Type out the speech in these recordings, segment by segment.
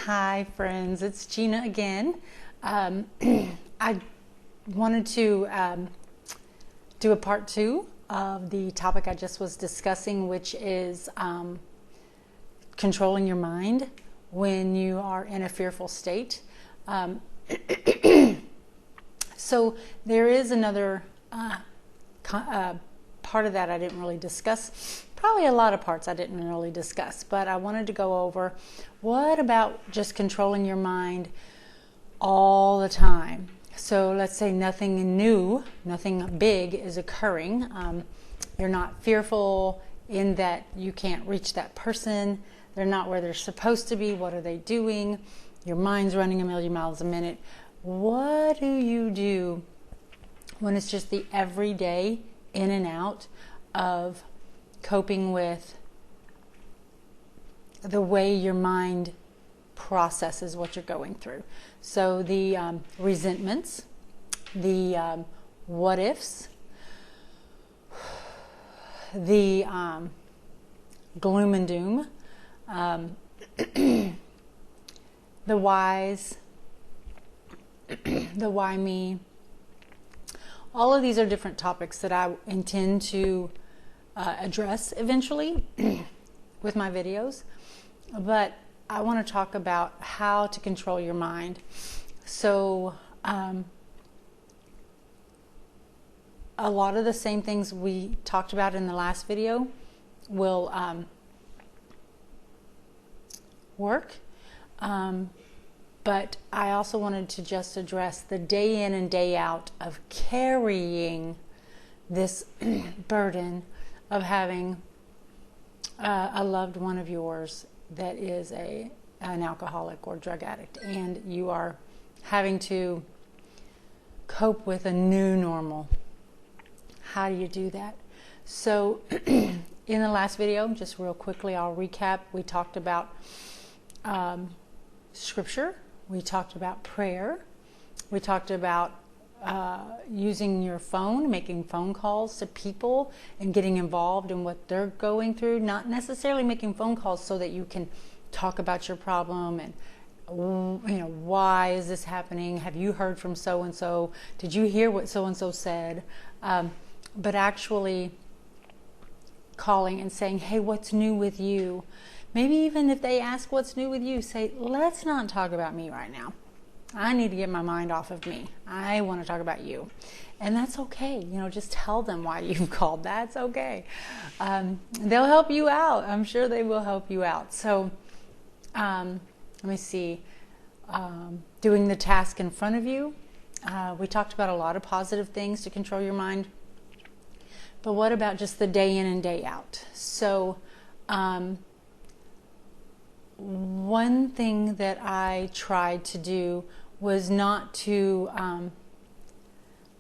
Hi friends, it's Gina again. I wanted to do a part two of the topic I just was discussing, which is controlling your mind when you are in a fearful state. So there is another part of that I didn't really discuss. Probably a lot of parts I didn't really discuss, but I wanted to go over what about just controlling your mind all the time. So let's say nothing new, nothing big is occurring. You're not fearful in that you can't reach that person. They're not where they're supposed to be. What are they doing? Your mind's running a million miles a minute. What do you do when it's just the everyday in and out of coping with the way your mind processes what you're going through? So the resentments, the what ifs, the gloom and doom, the whys, the why me. All of these are different topics that I intend to address eventually with my videos, but I want to talk about how to control your mind. So a lot of the same things we talked about in the last video will work, but I also wanted to just address the day in and day out of carrying this burden of having a loved one of yours that is an alcoholic or drug addict, and you are having to cope with a new normal. How do you do that? So in the last video, just real quickly, I'll recap. We talked about scripture. We talked about prayer. We talked about using your phone, making phone calls to people and getting involved in what they're going through. Not necessarily making phone calls so that you can talk about your problem and, why is this happening? Have you heard from so-and-so? Did you hear what so-and-so said? But actually calling and saying, hey, what's new with you? Maybe even if they ask what's new with you, say, let's not talk about me right now. I need to get my mind off of me. I want to talk about you. And that's okay. Just tell them why you've called. That's okay. They'll help you out. I'm sure they will help you out. So let me see. Doing the task in front of you. We talked about a lot of positive things to control your mind. But what about just the day in and day out? So one thing that I tried to do was not to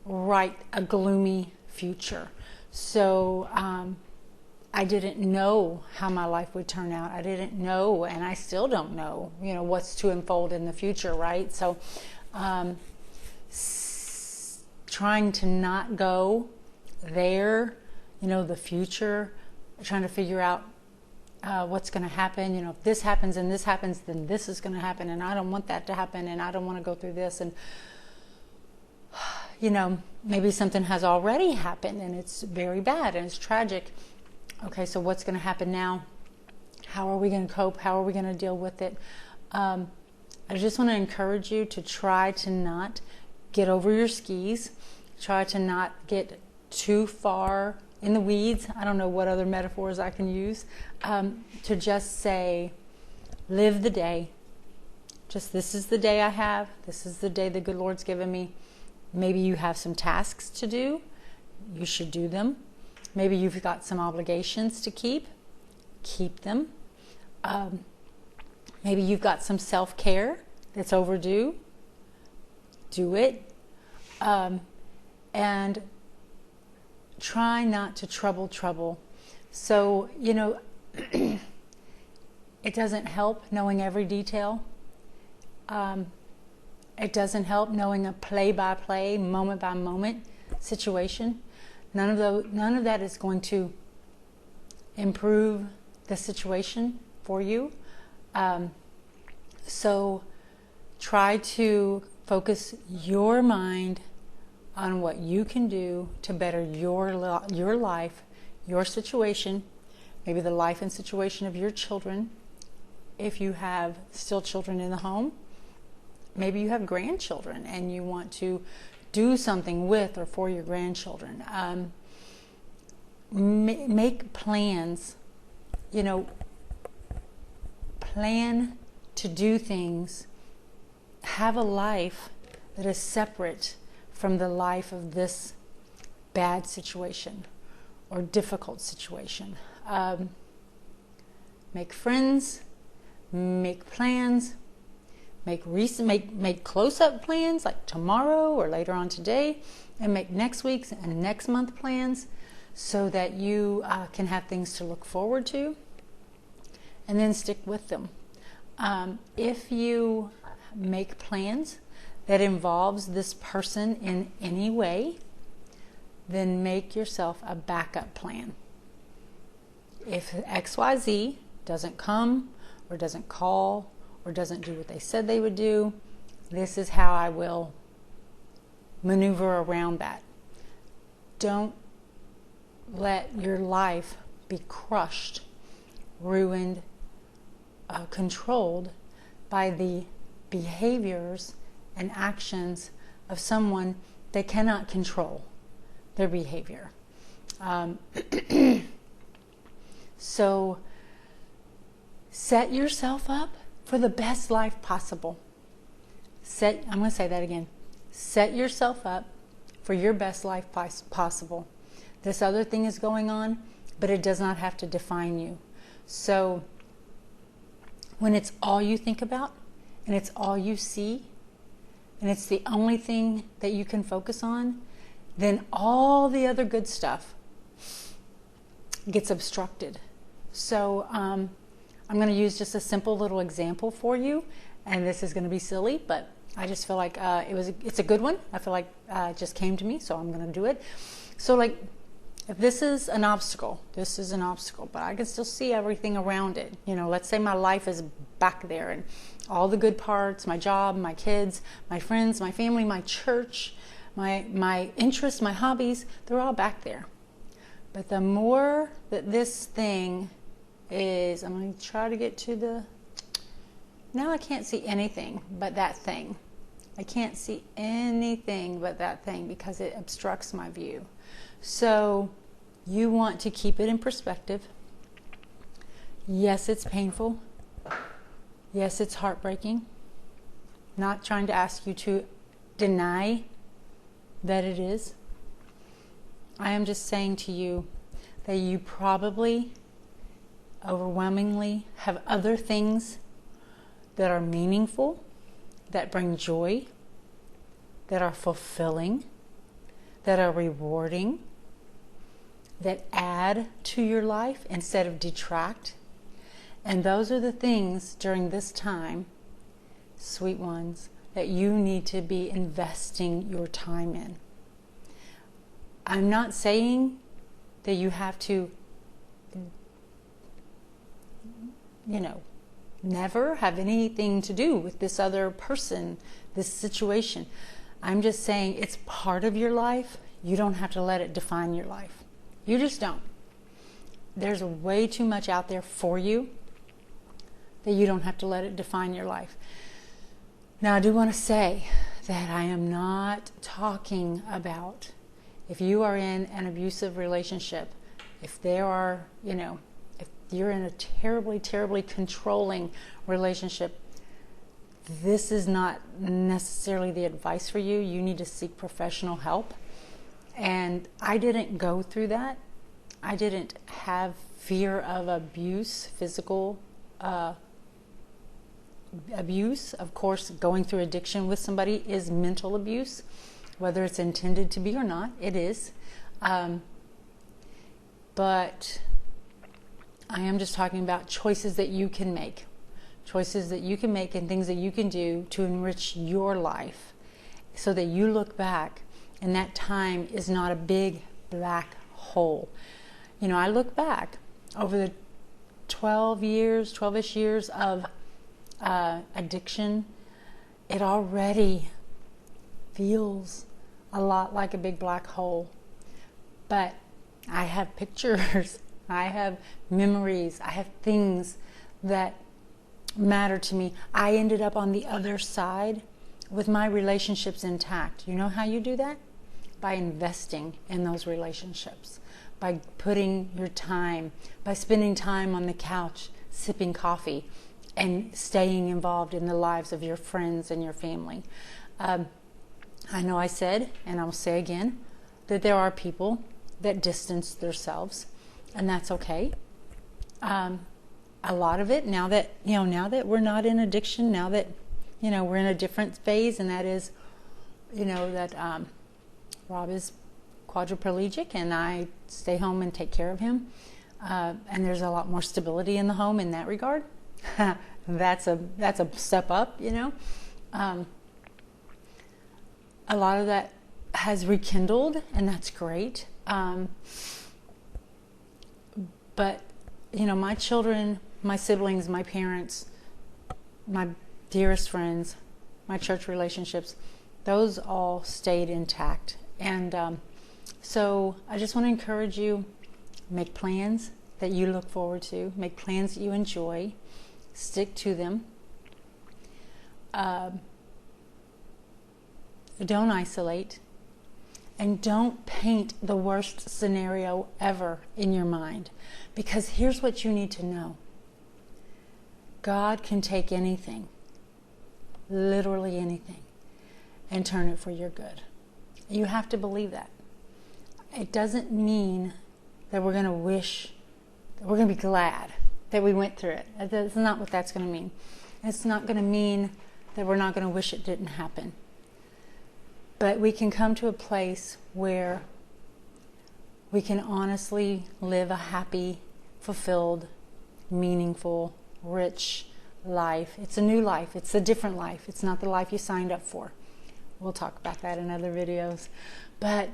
write a gloomy future. So I didn't know how my life would turn out. I didn't know, and I still don't know, what's to unfold in the future, right? So trying to not go there, the future, trying to figure out what's going to happen. If this happens and this happens, then this is going to happen, and I don't want that to happen, and I don't want to go through this. And maybe something has already happened and it's very bad and it's tragic. Okay, so what's going to happen now? How are we going to cope? How are we going to deal with it? I just want to encourage you to try to not get over your skis. Try to not get too far in the weeds. I don't know what other metaphors I can use. To just say, live the day. Just, this is the day I have. This is the day the good Lord's given me. Maybe you have some tasks to do. You should do them. Maybe you've got some obligations to keep. Keep them. Maybe you've got some self-care that's overdue. Do it. And try not to trouble. So, it doesn't help knowing every detail. It doesn't help knowing a play-by-play, moment-by-moment situation. None of that is going to improve the situation for you. So try to focus your mind on what you can do to better your life, your situation, maybe the life and situation of your children. If you have still children in the home, maybe you have grandchildren and you want to do something with or for your grandchildren. Make plans, plan to do things. Have a life that is separate from the life of this bad situation or difficult situation. Make friends, make plans, make close-up plans like tomorrow or later on today, and make next week's and next month plans so that you can have things to look forward to, and then stick with them. If you make plans that involves this person in any way, then make yourself a backup plan. If XYZ doesn't come or doesn't call or doesn't do what they said they would do, this is how I will maneuver around that. Don't let your life be crushed, ruined, controlled by the behaviors and actions of someone that cannot control their behavior. So set yourself up for the best life possible. I'm going to say that again. Set yourself up for your best life possible. This other thing is going on, but it does not have to define you. So when it's all you think about and it's all you see and it's the only thing that you can focus on, then all the other good stuff gets obstructed. So I'm going to use just a simple little example for you, and this is going to be silly, but I just feel like it's a good one. I feel like it just came to me, so I'm going to do it. So like, if this is an obstacle, but I can still see everything around it. Let's say my life is back there and all the good parts, my job, my kids, my friends, my family, my church, my interests, my hobbies, they're all back there. But the more that this thing is, I'm going to try to get to now I can't see anything but that thing. I can't see anything but that thing because it obstructs my view. So you want to keep it in perspective. Yes, it's painful. Yes, it's heartbreaking. Not trying to ask you to deny that it is. I am just saying to you that you probably overwhelmingly have other things that are meaningful, that bring joy, that are fulfilling, that are rewarding, that add to your life instead of detract. And those are the things during this time, sweet ones, that you need to be investing your time in. I'm not saying that you have to, never have anything to do with this other person, this situation. I'm just saying it's part of your life. You don't have to let it define your life. You just don't. There's way too much out there for you that you don't have to let it define your life. Now, I do want to say that I am not talking about if you are in an abusive relationship, if there are, if you're in a terribly, terribly controlling relationship, this is not necessarily the advice for you. You need to seek professional help. And I didn't go through that. I didn't have fear of abuse, physical abuse. Of course, going through addiction with somebody is mental abuse, whether it's intended to be or not, it is. But I am just talking about choices that you can make. Choices that you can make and things that you can do to enrich your life so that you look back and that time is not a big black hole. I look back over the 12-ish years of addiction, it already feels a lot like a big black hole. But I have pictures, I have memories, I have things that matter to me. I ended up on the other side with my relationships intact. You know how you do that? By investing in those relationships, by putting your time, by spending time on the couch, sipping coffee, and staying involved in the lives of your friends and your family. I know I said, and I'll say again, that there are people that distance themselves, and that's okay. A lot of it, now that we're not in addiction, now that we're in a different phase, and that is, that Rob is quadriplegic, and I stay home and take care of him, and there's a lot more stability in the home in that regard. That's a step up, a lot of that has rekindled, and that's great. But my children, my siblings, my parents, my dearest friends, my church relationships, those all stayed intact. And so I just want to encourage you, make plans that you look forward to, make plans that you enjoy, stick to them. Don't isolate, and don't paint the worst scenario ever in your mind, because here's what you need to know. God can take anything, literally anything, and turn it for your good. You have to believe that. It doesn't mean that we're going to be glad that we went through it. That's not what that's going to mean. It's not going to mean that we're not going to wish it didn't happen. But we can come to a place where we can honestly live a happy, fulfilled, meaningful, rich life. It's a new life. It's a different life. It's not the life you signed up for. We'll talk about that in other videos. But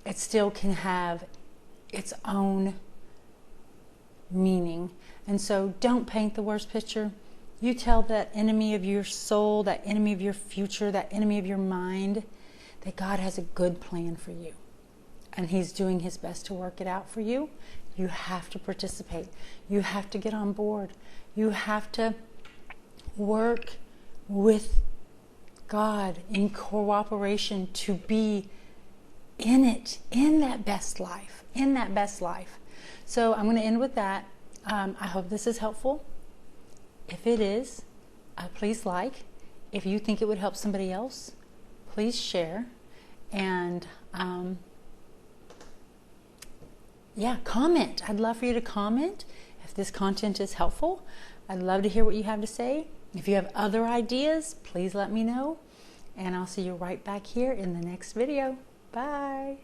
it still can have its own meaning. And so don't paint the worst picture. You tell that enemy of your soul, that enemy of your future, that enemy of your mind, that God has a good plan for you. And He's doing His best to work it out for you. You have to participate. You have to get on board. You have to work with God in cooperation to be in it, in that best life, So I'm going to end with that. I hope this is helpful. If it is, please like. If you think it would help somebody else, please share. And comment. I'd love for you to comment if this content is helpful. I'd love to hear what you have to say. If you have other ideas, please let me know. And I'll see you right back here in the next video. Bye.